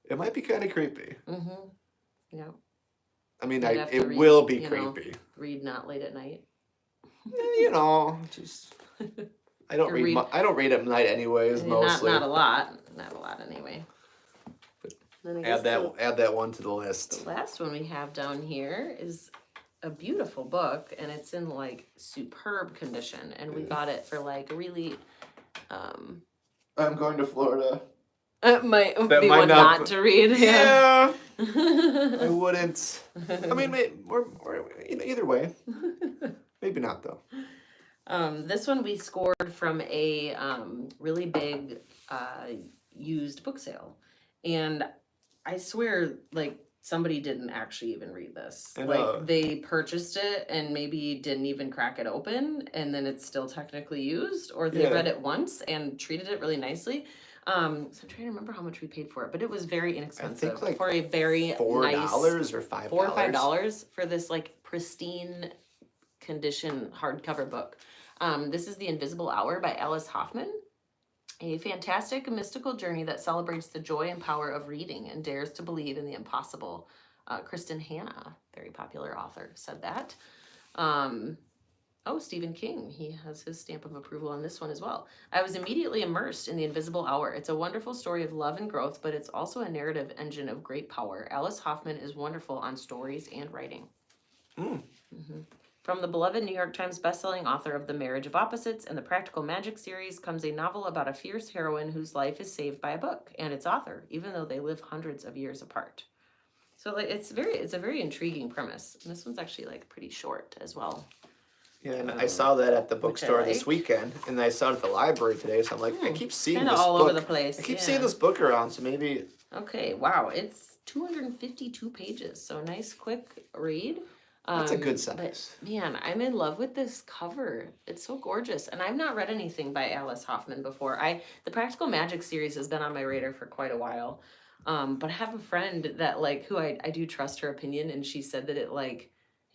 it might be kind of creepy. Yeah. I mean, it will be creepy. Read not late at night. Just I don't read at night anyways. Mostly not a lot anyway. Add that one to the list. The last one we have down here is a beautiful book, and it's in like superb condition, and we got it for like really. I'm going to Florida. Might be one not to read. Yeah. I wouldn't. I mean, either way. Maybe not though. This one we scored from a really big used book sale, and I swear, like, somebody didn't actually even read this. They purchased it and maybe didn't even crack it open, and then it's still technically used, or they read it once and treated it really nicely. So I'm trying to remember how much we paid for it, but it was very inexpensive. I think like for a very $4 nice or $5. $4 or $5 for this like pristine condition hardcover book. This is The Invisible Hour by Alice Hoffman. A fantastic mystical journey that celebrates the joy and power of reading and dares to believe in the impossible. Kristen Hanna, very popular author, said that. Stephen King, he has his stamp of approval on this one as well. I was immediately immersed in The Invisible Hour. It's a wonderful story of love and growth, but it's also a narrative engine of great power. Alice Hoffman is wonderful on stories and writing. From the beloved New York Times bestselling author of The Marriage of Opposites and the Practical Magic series comes a novel about a fierce heroine whose life is saved by a book and its author, even though they live hundreds of years apart. So like it's a very intriguing premise. And this one's actually like pretty short as well. Yeah, and I saw that at the bookstore this weekend, and I saw it at the library today. So I'm like, I keep seeing this all book. Over the place. I keep seeing this book around, so maybe. Okay, wow, it's 252 pages, so nice quick read. That's a good size. But man, I'm in love with this cover. It's so gorgeous. And I've not read anything by Alice Hoffman before. The Practical Magic series has been on my radar for quite a while. But I have a friend that who I do trust her opinion, and she said that it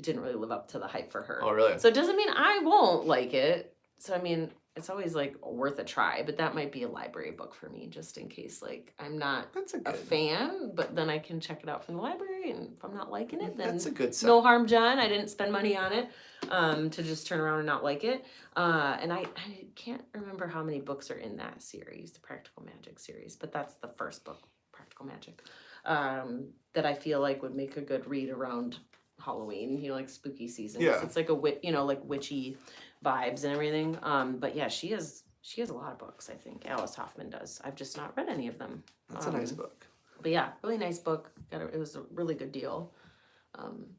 didn't really live up to the hype for her. Oh, really? So it doesn't mean I won't like it. So I mean, it's always like worth a try, but that might be a library book for me, just in case like I'm not That's a fan, but then I can check it out from the library, and if I'm not liking it, then That's a good no harm done. I didn't spend money on it to just turn around and not like it. And I can't remember how many books are in that series, the Practical Magic series, but that's the first book, Practical Magic, that I feel like would make a good read around Halloween, like spooky season. Yeah. It's like like witchy vibes and everything. But yeah, she has a lot of books, I think. Alice Hoffman does. I've just not read any of them. That's a nice book. But yeah, really nice book. It was a really good deal.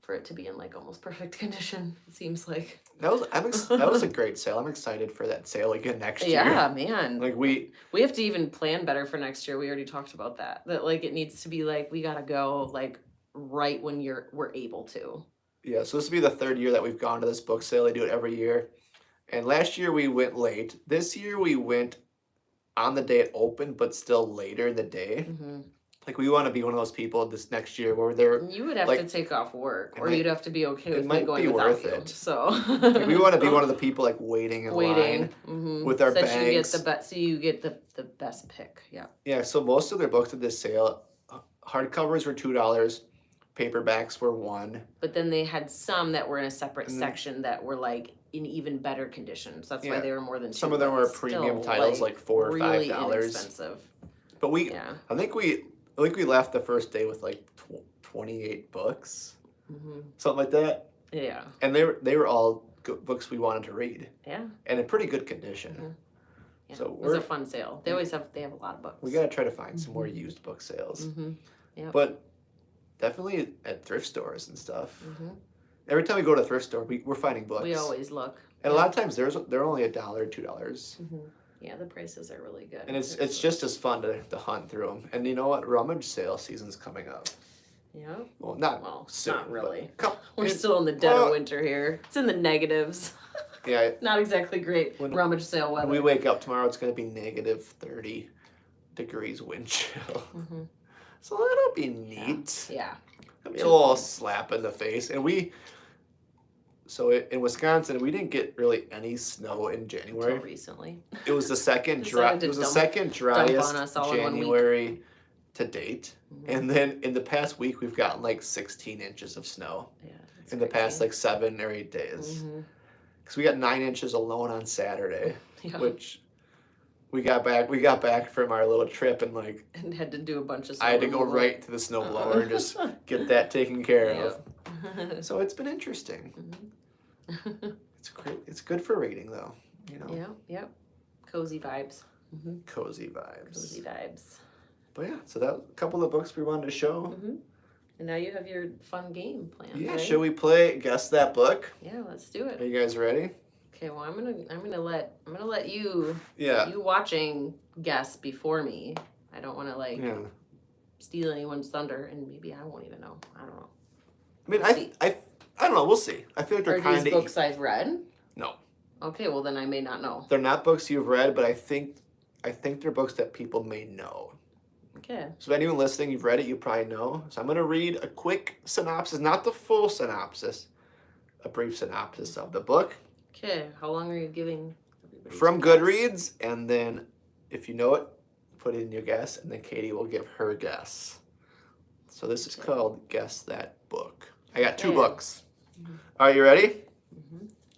For it to be in like almost perfect condition, it seems like. That was a great sale. I'm excited for that sale again next year. Yeah, man. Like we have to even plan better for next year. We already talked about that. That like it needs to be like we gotta go like right when we're able to. Yeah, so this will be the third year that we've gone to this book sale. They do it every year. And last year we went late. This year we went on the day it opened, but still later in the day. Mm-hmm. Like we want to be one of those people this next year where they're. You would have to take off work, or you'd have to be okay with me going without you. So like we want to be one of the people like waiting in line with our bags. So you get the best pick. Yeah. Yeah. So most of their books at this sale, hardcovers were $2, paperbacks were $1. But then they had some that were in a separate section that were like in even better conditions. That's why they were more than $2. Some of them were premium titles, like $4 or $5. Really inexpensive. But I think we left the first day with like 28 books, something like that. Yeah. And they were all good books we wanted to read. Yeah. And in pretty good condition. Yeah. So it was a fun sale. They always have a lot of books. We got to try to find some more used book sales. Yeah. But definitely at thrift stores and stuff. Every time we go to a thrift store, we're finding books. We always look. And a lot of times they're only $1 or $2. Yeah, the prices are really good. And it's just as fun to hunt through them. And you know what? Rummage sale season's coming up. Yeah. Well, not soon. Not really. But we're still in the dead of winter here. It's in the negatives. Yeah. Not exactly great rummage sale weather. When we wake up tomorrow, it's going to be negative 30 degrees wind chill. So that'll be neat. Yeah. It'll be a little slap in the face. And in Wisconsin, we didn't get really any snow in January. Until recently. It was the second driest January to date. And then in the past week, we've gotten like 16 inches of snow. Yeah. In the past like 7 or 8 days. Because we got 9 inches alone on Saturday, which we got back from our little trip and had to do a bunch of snow I had to go right to the snowblower and just get that taken care of. So it's been interesting. It's great. It's good for reading though, Yeah. Cozy vibes. Cozy vibes. Cozy vibes. But yeah, so that was a couple of books we wanted to show. And now you have your fun game planned. Yeah, right? should we play Guess That Book? Yeah, let's do it. Are you guys ready? Okay, well I'm gonna let you you watching guess before me. I don't wanna steal anyone's thunder, and maybe I won't even know. I don't know. I mean I don't know, we'll see. I feel like they're kind of these books I've read? No. Okay, well then I may not know. They're not books you've read, but I think they're books that people may know. Okay. So if anyone listening, you've read it, you probably know. So I'm going to read a quick synopsis, not the full synopsis, a brief synopsis of the book. Okay, how long are you giving everybody? From Goodreads, and then if you know it, put in your guess, and then Katie will give her guess. So this is called Guess That Book. I got 2 books. All right, you ready?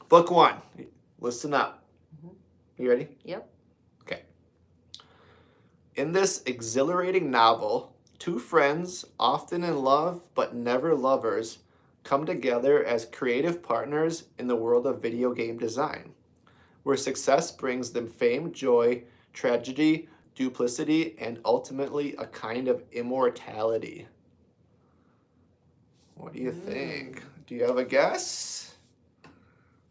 Book 1. Listen up. You ready? Yep. Okay. In this exhilarating novel, 2 friends, often in love but never lovers, come together as creative partners in the world of video game design, where success brings them fame, joy, tragedy, duplicity, and ultimately a kind of immortality. What do you think? Do you have a guess?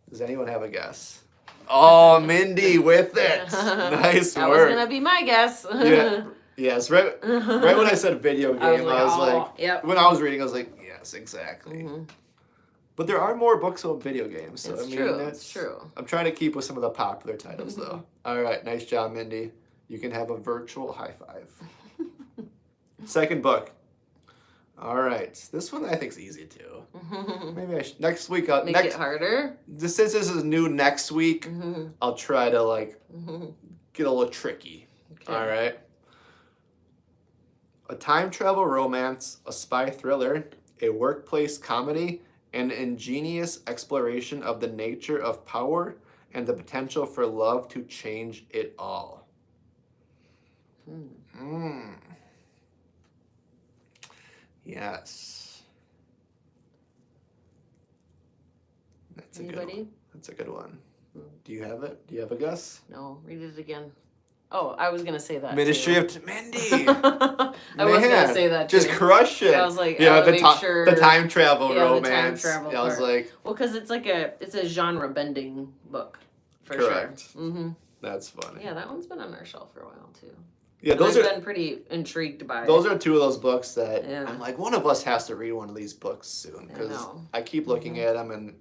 Does anyone have a guess? Oh, Mindy with it. Nice that work. That was going to be my guess. Yeah. Yes, right when I said video game, I was like, yep. When I was reading, I was like, yes, exactly. But there are more books about video games. So, It's true. I'm trying to keep with some of the popular titles, though. All right, nice job, Mindy. You can have a virtual high five. Second book. All right. This one I think is easy too. Maybe I should, next week. Make it harder. Since this is new next week, I'll try to like get a little tricky. Okay. All right. A time travel romance, a spy thriller, a workplace comedy, and an ingenious exploration of the nature of power and the potential for love to change it all. Yes. That's a Anybody? good one. That's a good one. Do you have it? Do you have a guess? No, read it again. Oh, I was gonna say that. Ministry too. of Mindy. I was gonna say that too. Just crush it. I was like, yeah, make sure the time travel yeah, romance. The time travel I was part. like, well, because it's a genre bending book, for correct. sure. Mm-hmm. That's funny. Yeah, that one's been on our shelf for a while too. Yeah, I've been pretty intrigued by. Those are two of those books that Yeah. I'm like, one of us has to read one of these books soon because I keep looking at them and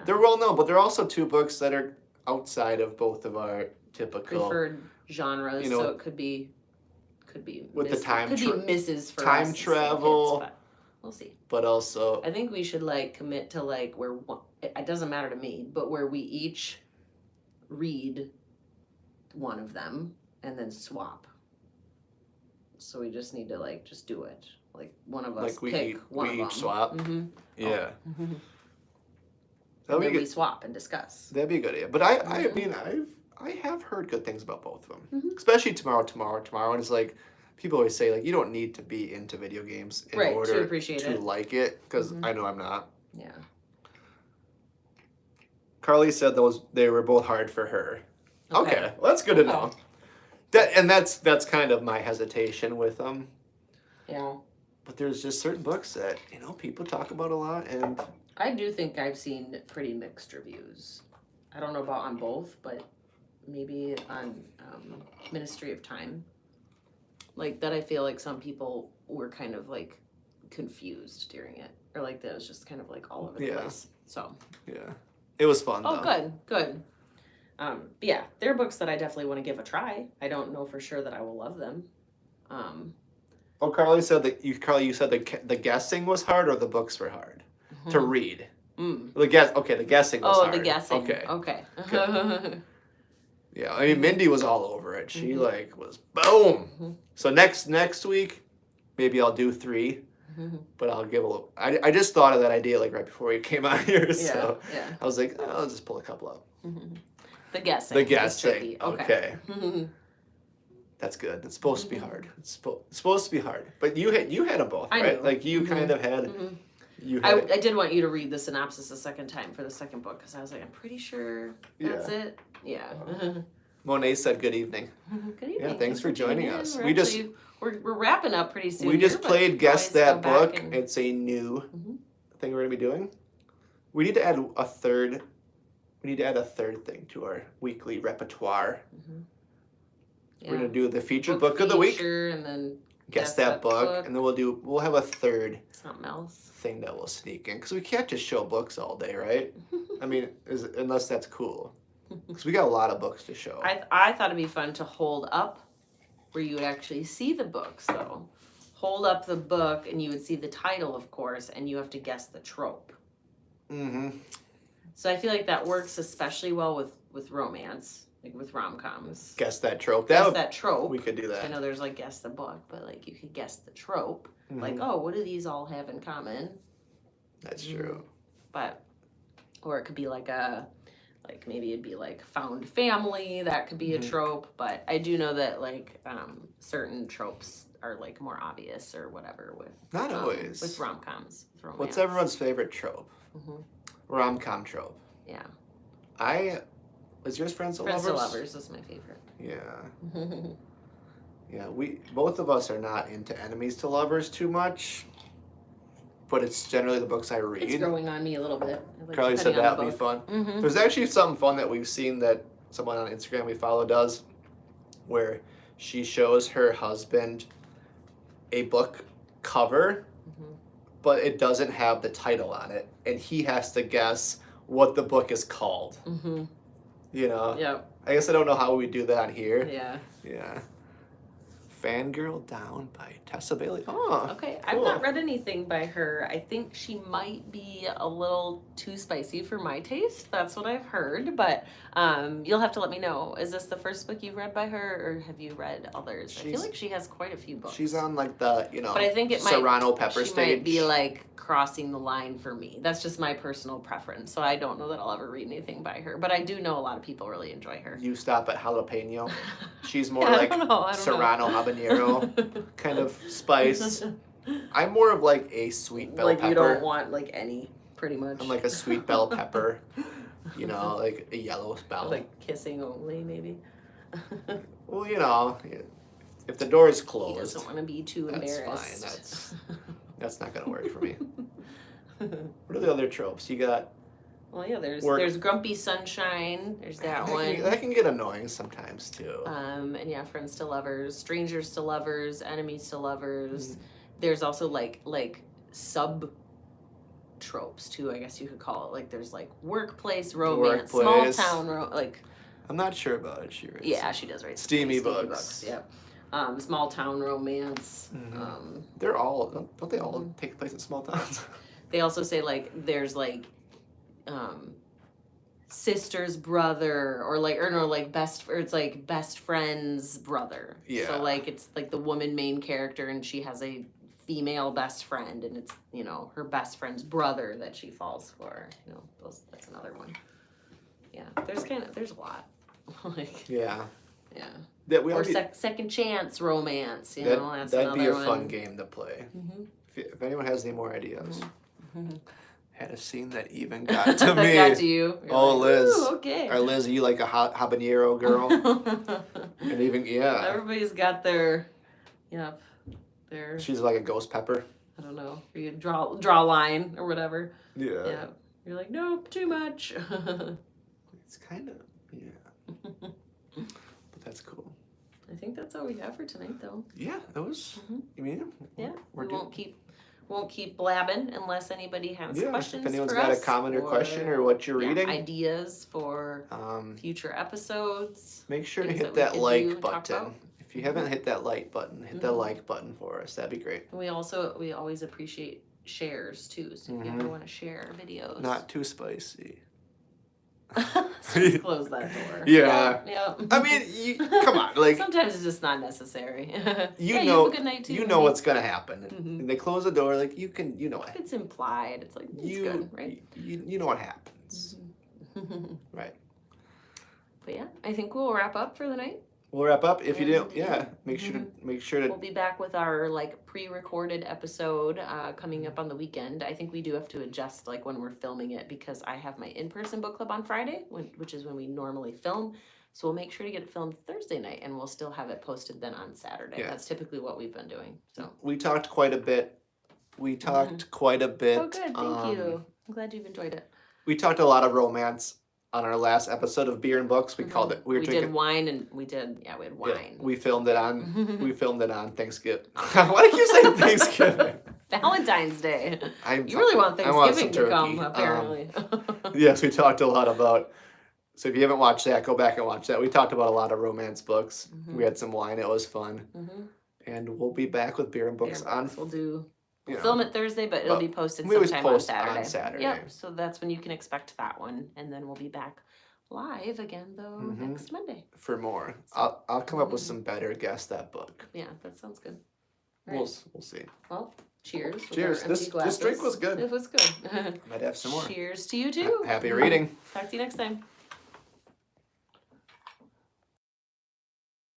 they're well known, but they're also two books that are outside of both of our typical preferred genres. You know, so it could be with the time could be misses for time us travel. Kids, but we'll see. But also, I think we should like commit to like where it doesn't matter to me, but where we each read one of them and then swap. So we just need to like just do it. Like one of us pick one of them. We each swap. Mm-hmm. Yeah. Oh. That'd and be then we swap and discuss. That'd be a good idea. But I mean, I have heard good things about both of them. Especially tomorrow. And it's like people always say like you don't need to be into video games in order to appreciate to it. like it because I know I'm not. Yeah. Carly said they were both hard for her. Okay, well, that's good to know. That's kind of my hesitation with them. Yeah. But there's just certain books that people talk about a lot, and I do think I've seen pretty mixed reviews. I don't know about on both, but maybe on Ministry of Time. Like that, I feel like some people were kind of like confused during it, or like that was just kind of like all over the place. So yeah, it was fun. Oh, though. good. But yeah, they're books that I definitely want to give a try. I don't know for sure that I will love them. Oh, Carly said that you said the guessing was hard, or the books were hard to read. The guessing was hard. Oh, the guessing. Okay. Yeah, I mean, Mindy was all over it. She was boom. So next week, maybe I'll do 3, but I'll give a little. I just thought of that idea like right before we came out here, so I was like, I'll just pull a couple up. The guessing. The guessing. Tricky. Okay. That's good. It's supposed to be hard. It's supposed to be hard. But you had them both, right? I know. Like you kind of had. I did want you to read the synopsis a second time for the second book because I was like, I'm pretty sure that's it. Yeah. Monet said, "Good evening." Good evening. Yeah, thanks for joining us. We're wrapping up pretty soon. We just played Guess That Book. And... It's a new thing we're gonna be doing. We need to add a third. We need to add a third thing to our weekly repertoire. Yeah. We're gonna do the featured book of the week, and then guess that book, and then we'll have a third something else thing that we'll sneak in because we can't just show books all day, right? I mean, unless that's cool, because we got a lot of books to show. I thought it'd be fun to hold up where you would actually see the books, though. Hold up the book, and you would see the title, of course, and you have to guess the trope. So I feel like that works especially well with romance. Like with rom-coms. Guess that trope. Guess that trope. We could do that. I know there's like guess the book, but like you could guess the trope. Like, oh, what do these all have in common? That's true. But, or it could be like maybe it'd be like found family. That could be a trope. But I do know that like certain tropes are like more obvious or whatever with. Not always. With rom-coms. With romance. What's everyone's favorite trope? Rom-com trope. Yeah. Was yours Friends to Friends Lovers? to Lovers is my favorite. Yeah. Yeah, both of us are not into enemies to lovers too much, but it's generally the books I read. It's growing on me a little bit. Carly said that would be fun. There's actually something fun that we've seen that someone on Instagram we follow does, where she shows her husband a book cover, but it doesn't have the title on it, and he has to guess what the book is called. I guess I don't know how we do that here. Yeah. Fangirl Down by Tessa Bailey. Oh, Okay, I've cool. not read anything by her. I think she might be a little too spicy for my taste. That's what I've heard, but you'll have to let me know. Is this the first book you've read by her, or have you read others? I feel like she has quite a few books. She's on like the, but I think it Serrano Pepper she stage. might be like crossing the line for me. That's just my personal preference. So I don't know that I'll ever read anything by her, but I do know a lot of people really enjoy her. You stop at jalapeno. She's more Yeah, like I don't know. Serrano habanero kind of spice. I'm more of like a sweet bell like pepper. you don't want like any, pretty much. I'm like a sweet bell pepper. Like a yellow bell. Like kissing only, maybe. Well, if the door is He closed, doesn't want to be too that's embarrassed. fine. That's not gonna work for me. What are the other tropes? You got Well, yeah, there's work. there's Grumpy Sunshine. There's that one. That can get annoying sometimes too. And yeah, friends to lovers, strangers to lovers, enemies to lovers. Mm. There's also like sub tropes too, I guess you could call it. Like there's like workplace romance, Workplace. small town like I'm not sure about it. She writes. yeah, she does write Steamy books. Yep. Small town romance. Mhm. They're all don't they all take place in small towns? They also say like there's like sister's brother or it's like best friend's brother. Yeah. So like it's like the woman main character and she has a female best friend and it's her best friend's brother that she falls for. That's another one. Yeah. There's a lot. like Yeah. yeah. That we Or all second chance romance. That's that'd another be a one. fun game to play. Mm-hmm. If anyone has any more ideas. Mm-hmm. Had a scene that even got to that me. got to you. You're Oh, like, Liz. "Ooh, okay. Or Liz, are you like a habanero girl? And even Everybody's got their she's like a ghost pepper. I don't know. You draw a line or whatever. Yeah. Yeah. You're like, nope, too much. It's kind of but that's cool. I think that's all we have for tonight, though. Yeah, that was. Mhm. You mean? Yeah, We're we won't keep blabbing unless anybody has questions. If anyone's for got us a comment or question or what you're reading, ideas for future episodes. make sure to things hit that that we like could do and talk button. about. If you haven't hit that like button, hit the like button for us. That'd be great. And we always appreciate shares too. So if you ever want to share videos, Not too spicy. Just close that door. Yeah. Yeah. I mean, come on, like sometimes it's just not necessary. you yeah, know, you have a good night too. you know what's gonna happen. Mhm. And they close the door, like you know it. It's implied. It's like it's good, right? You know what happens, Mm-hmm. right? But yeah, I think we'll wrap up for the night. We'll wrap up. If you And, didn't, make sure to. We'll be back with our pre-recorded episode coming up on the weekend. I think we do have to adjust when we're filming it because I have my in-person book club on Friday, which is when we normally film. So we'll make sure to get it filmed Thursday night, and we'll still have it posted then on Saturday. Yeah. That's typically what we've been doing. So We talked quite a bit. Quite a bit. oh, good, thank you. I'm glad you've enjoyed it. We talked a lot of romance on our last episode of Beer and Books. We called it. We did wine and we had wine. Yeah, we filmed it on Thanksgiving. Why do you keep saying Thanksgiving? Valentine's Day. You really want I want Thanksgiving some to come, turkey. apparently. Yes, we talked a lot about. So if you haven't watched that, go back and watch that. We talked about a lot of romance books. We had some wine. It was fun. And we'll be back with Beer and Books on. We'll film it Thursday, but it'll be posted we always sometime post on on Saturday. Yep. So that's when you can expect that one, and then we'll be back live again though next Monday for more. I'll come up with some better guess that book. Yeah, that sounds good. We'll see. Well, cheers. Cheers. This drink was good. It was good. Might have some more. Cheers to you too. Happy reading. Talk to you next time.